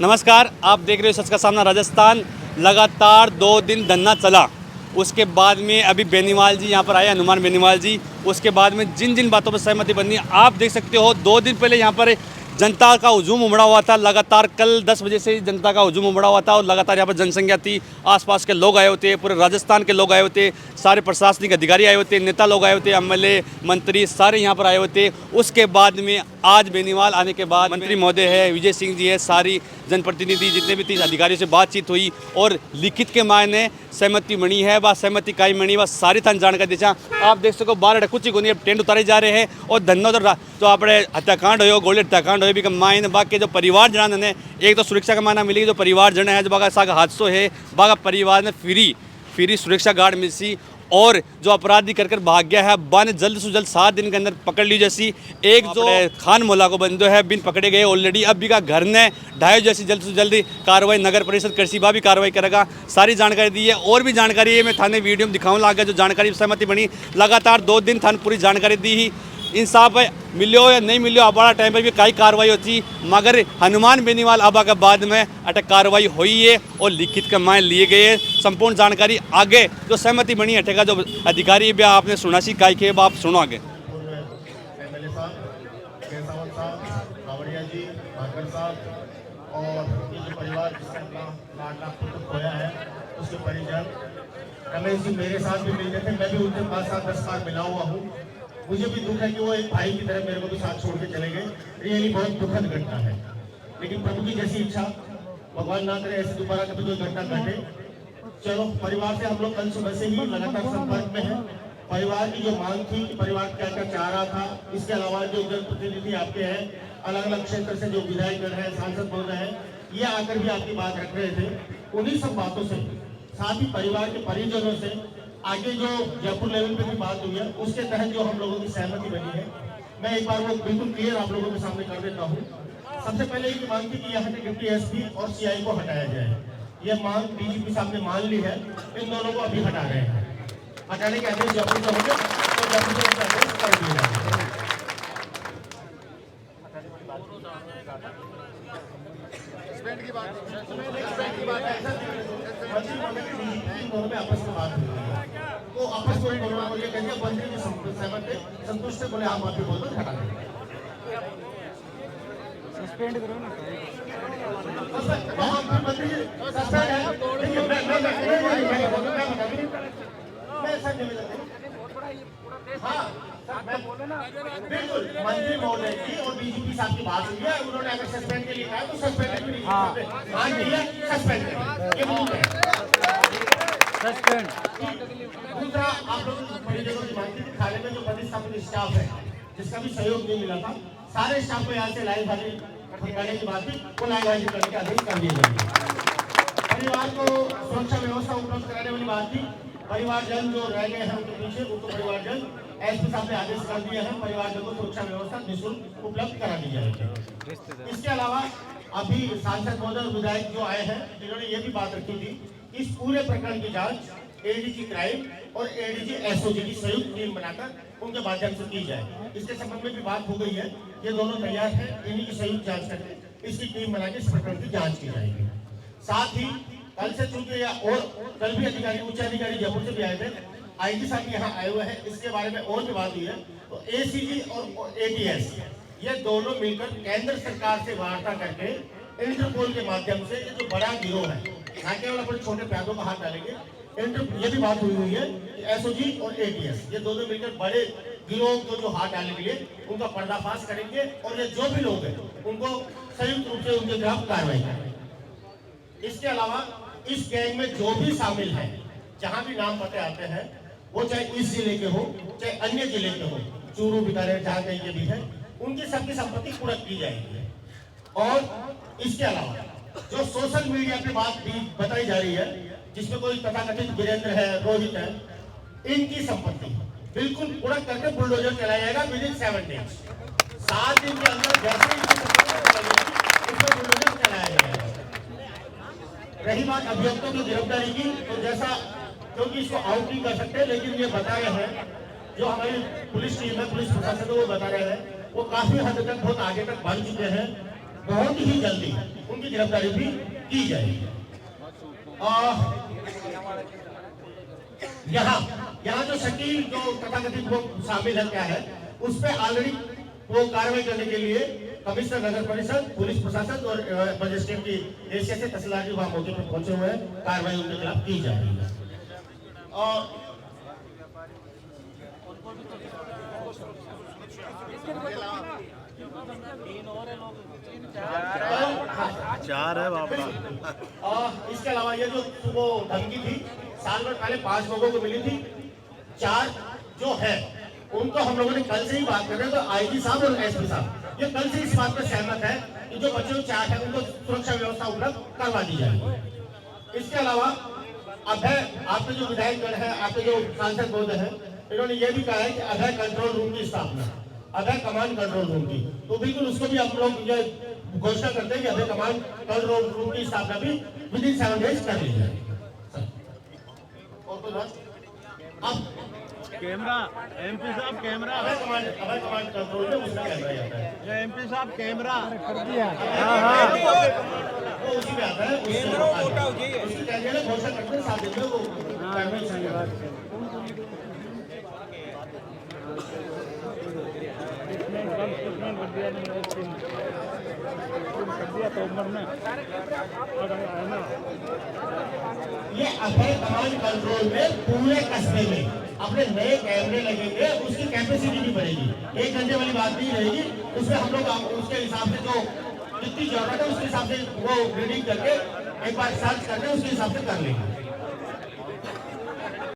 नमस्कार, आप देख रहे हो सच का सामना राजस्थान। लगातार 2 दिन धरना चला, उसके बाद में अभी बेनीवाल जी यहाँ पर आए, हनुमान बेनीवाल जी। उसके बाद में जिन जिन बातों पर सहमति बनी, आप देख सकते हो 2 दिन पहले यहाँ पर जनता का हुजूम उमड़ा हुआ था। लगातार कल 10 बजे से जनता का हुजूम उमड़ा हुआ था और लगातार यहाँ पर जनसंख्या थी। आसपास के लोग आए होते, पूरे राजस्थान के लोग आए होते, सारे प्रशासनिक अधिकारी आए होते, नेता लोग आए होते, एमएलए मंत्री सारे यहाँ पर आए होते। उसके बाद में आज बेनीवाल आने के बाद मंत्री महोदय है, विजय सिंह जी है, सारी जनप्रतिनिधि जितने भी 30 अधिकारियों से बातचीत हुई और लिखित के मायने सहमति बनी है। वह सहमति काई बनी वह सारी थान जानकारी देचा। आप देख सको 12 कुछ ही कोनी टेंट उतारे जा रहे हैं और धन्नो तो अपने हत्याकांड हो, गोली हत्याकांड हो भी मायने बाकी जो परिवार जन है, एक तो सुरक्षा का मायना मिली, जो परिवार जन है जो बागा साग हादसों है बागा परिवार ने फ्री सुरक्षा गार्ड मिली और जो अपराधी कर भाग गया है बाने जल्द से जल्द 7 दिन के अंदर पकड़ ली। जैसी एक जो खान मोला को बंदो है बिन पकड़े गए ऑलरेडी, अब भी का घर ने ढाई जैसी जल्द से जल्द कार्रवाई नगर परिषद कृषि भी कार्रवाई करेगा। सारी जानकारी दी है और भी जानकारी है मैं थाने वीडियो में दिखाऊँ लगा जो जानकारी सहमति बनी। लगातार 2 दिन थाने पूरी जानकारी दी ही इंसाफ मिलो या नहीं मिलो, अब बड़ा टाइम पर भी कई कार्रवाई होती, मगर हनुमान बेनीवाल आबा के बाद में अटक कार्रवाई हुई है और लिखित के मान लिए गए। संपूर्ण जानकारी आगे जो सहमति बनी हटेगा जो अधिकारी भी आपने सुना सी काई के आप सुनो आगे। रमेश जी मेरे साथ भी मिलते थे, मैं भी उनके पास 7-10 बार मिला हुआ हूँ। मुझे भी दुख है कि वो एक भाई की तरह मेरे को भी साथ छोड़ के चले गए। रियली बहुत दुखद घटना है, लेकिन प्रभु की जैसी इच्छा, भगवान ना करे ऐसे दोबारा कभी कोई घटना घटे। चलो, परिवार से हम लोग कल सुबह से ही लगातार संपर्क में हैं। परिवार की जो मांग थी कि परिवार क्या क्या चाह रहा था, इसके अलावा जो जनप्रतिनिधि आपके हैं, अलग अलग क्षेत्र से जो विधायकगण हैं, सांसद बोल रहे हैं, ये आकर भी आपकी बात रख रहे थे। उन्हीं सब बातों से, साथ ही परिवार के परिजनों से आगे जो जयपुर लेवल पे भी बात हुई है, उसके तहत जो हम लोगों की सहमति बनी है, मैं एक बार वो बिल्कुल क्लियर आप लोगों के सामने कर देता हूँ। सबसे पहले ये मांग थी कि यहाँ के डिप्टी एसपी और सीआई को हटाया जाए। ये मांग डीजीपी साहब ने मान ली है, इन दोनों को अभी हटा रहे हैं। हटाने के आदेश जयपुर से होंगे तो जयपुर से आदेश कर दिए जाएंगे। दोनों में आपस में बात हुई तो आपस में दोनों को ये कहिए मंत्री जी सहमत है, संतुष्ट है, बोले आप माफी बोल दो, हटा देंगे। सस्पेंड करो ना, मंत्री जी सस्पेंड है। देखिए मैं सर बिल्कुल मंत्री महोदय की और डीजीपी साहब की बात हुई है, उन्होंने अगर सस्पेंड के लिए कहा तो सस्पेंड भी नहीं मान लिया, सस्पेंड ये रूल है। दूसरा, आप लोगों की मांग थी खाने में जो प्रतिस्थापित स्टाफ है जिसका भी सहयोग नहीं मिला था, सारे स्टाफ को यहाँ से लाइव हाजिर करने की बात थी, वो लाइव हाजिर करने के आदेश कर दिए जाएंगे। परिवार को सुरक्षा व्यवस्था उपलब्ध कराने वाली बात थी, परिवारजन जो रह गए हैं उनके पीछे उनको परिवारजन एसपी साहब ने आदेश कर दिया है, परिवारजन को सुरक्षा व्यवस्था निःशुल्क उपलब्ध करा दी जाएगी। इसके अलावा अभी सांसद महोदय विधायक जो आए हैं, जिन्होंने ये भी बात रखी थी, इस पूरे प्रकरण की जांच एडीजी क्राइम और एडीजी एसओजी की संयुक्त टीम बनाकर उनके माध्यम से की जाए। इसके संबंध में भी बात हो गई है, ये दोनों तैयार हैं, इन्हीं की संयुक्त जांच करके इसकी टीम बनाकर इस प्रकरण की जांच की जाएगी। साथ ही कल से चूंकि और कल भी अधिकारी उच्च अधिकारी जयपुर से भी आए थे, आईजी साहब यहाँ आए हुए हैं, इसके बारे में और भी बात हुई है। तो एसीजी और एटीएस ये दोनों मिलकर केंद्र सरकार से वार्ता करके इंटरपोल के माध्यम से ये जो बड़ा गिरोह है, ना केवल अपने छोटे पैदों का हाथ डालेंगे, ये भी बात हुई है कि एसओजी और एटीएस ये दोनों मिलकर बड़े गिरोह को जो हाथ डालने के लिए उनका पर्दाफाश करेंगे और ये जो भी लोग हैं उनको संयुक्त रूप से उनके खिलाफ कार्रवाई करेंगे। इसके अलावा इस गैंग में जो भी शामिल है, जहां भी नाम पते आते हैं, वो चाहे इस जिले के हो चाहे अन्य जिले के हो, चूरू बीकानेर जहां कहीं के भी है, उनकी सबकी संपत्ति कुर्क की जाएगी। और इसके अलावा जो सोशल मीडिया पे बात भी बताई जा रही है, जिसमें कोई तथाकथित वीरेंद्र है, रोहित है, इनकी संपत्ति बिल्कुल कुर्क करके बुलडोजर चलाया जाएगा विदिन 7 डेज। 7 दिन के अंदर जैसे इनकी संपत्ति उसमें बुलडोजर चलाया जाएगा। रही बात अभियुक्तों की गिरफ्तारी की, तो जैसा क्योंकि इसको आउट नहीं कर सकते, लेकिन ये बता रहे हैं जो हमारी पुलिस टीम है, पुलिस प्रशासन वो बता रहे हैं, वो काफी हद तक बहुत आगे तक बढ़ चुके हैं। बहुत ही जल्दी उनकी गिरफ्तारी भी की जाएगी। यहाँ जो शकील जो तथाकथित वो शामिल है क्या है, उस पर ऑलरेडी वो कार्रवाई करने के लिए कमिश्नर नगर परिषद, पुलिस प्रशासन और मजिस्ट्रेट की हैसियत से तहसीलदार जी वहां मौके पर पहुंचे हुए हैं, कार्रवाई उनके खिलाफ की जा रही है। और चार है बाबा। इसके अलावा ये जो वो धमकी थी साल भर पहले 5 लोगों को मिली थी, 4 जो है उनको हम लोगों ने कल से ही बात कर रहे हैं। तो आईजी साहब और एसपी साहब ये कल से इस बात पर सहमत है कि जो बच्चों को 4 है उनको सुरक्षा व्यवस्था उपलब्ध करवा दी जाएगी। इसके अलावा अभय, आपके जो विधायकगण है, आपके जो सांसद महोदय हैं, इन्होंने ये भी कहा है कि अभय कंट्रोल रूम की स्थापना, अभय कमांड कंट्रोल रूम की, तो बिल्कुल उसको भी हम लोग ये घोषणा करते हैं कि अभय कमांड कंट्रोल रूम की स्थापना भी विदिन 7 डेज कर ली जाए। अब कैमरा एमपी साहब, कैमरा अभय कमांड कंट्रोल में उसका कैमरा आता है, जो एमपी साहब कैमरा वो उसी में आता है, उसकी कैमरे में घोषणा करते हैं 7 दिन में वो कैमरे से ये अभय कमांड कंट्रोल में पूरे कस्बे में अपने नए कैमरे लगेंगे, उसकी कैपेसिटी भी बढ़ेगी, 1 घंटे वाली बात नहीं रहेगी। उसमें हम लोग उसके हिसाब से जो जितनी जरूरत है उसके हिसाब से वो रीडिंग करके एक बार सर्च करके उसके हिसाब से कर लेंगे।